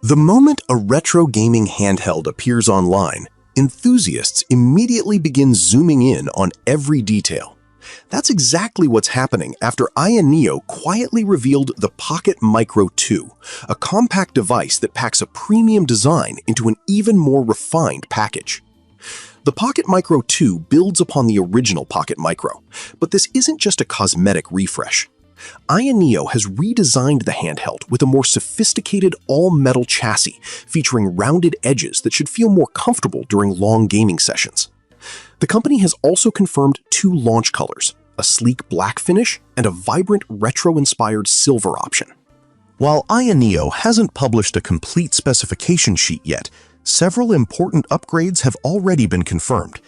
The moment a retro gaming handheld appears online, enthusiasts immediately begin zooming in on every detail. That's exactly what's happening after AYANEO quietly revealed the Pocket Micro 2, a compact device that packs a premium design into an even more refined package. The Pocket Micro 2 builds upon the original Pocket Micro, but this isn't just a cosmetic refresh. AYANEO has redesigned the handheld with a more sophisticated all-metal chassis featuring rounded edges that should feel more comfortable during long gaming sessions. The company has also confirmed two launch colors, a sleek black finish and a vibrant retro-inspired silver option. While AYANEO hasn't published a complete specification sheet yet, several important upgrades have already been confirmed.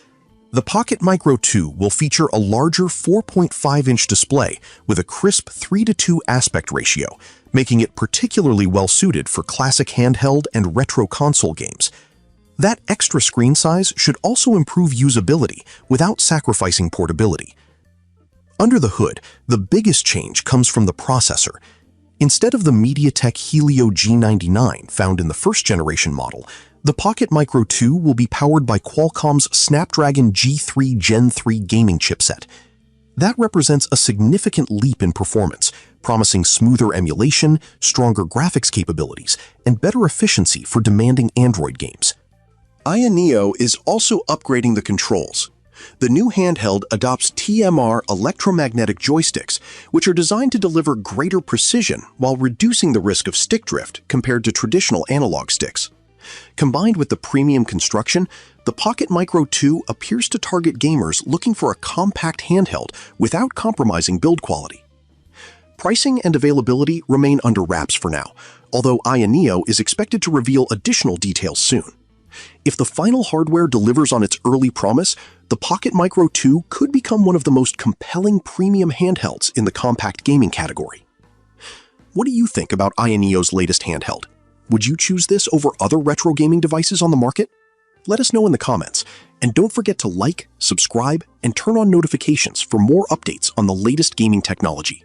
The Pocket Micro 2 will feature a larger 4.5-inch display with a crisp 3:2 aspect ratio, making it particularly well-suited for classic handheld and retro console games. That extra screen size should also improve usability without sacrificing portability. Under the hood, the biggest change comes from the processor. Instead of the MediaTek Helio G99 found in the first-generation model, the Pocket Micro 2 will be powered by Qualcomm's Snapdragon G3 Gen 3 gaming chipset. That represents a significant leap in performance, promising smoother emulation, stronger graphics capabilities, and better efficiency for demanding Android games. AYANEO is also upgrading the controls. The new handheld adopts TMR electromagnetic joysticks, which are designed to deliver greater precision while reducing the risk of stick drift compared to traditional analog sticks. Combined with the premium construction, the Pocket Micro 2 appears to target gamers looking for a compact handheld without compromising build quality. Pricing and availability remain under wraps for now, although AYANEO is expected to reveal additional details soon. If the final hardware delivers on its early promise, the Pocket Micro 2 could become one of the most compelling premium handhelds in the compact gaming category. What do you think about AYANEO's latest handheld? Would you choose this over other retro gaming devices on the market? Let us know in the comments, and don't forget to like, subscribe, and turn on notifications for more updates on the latest gaming technology.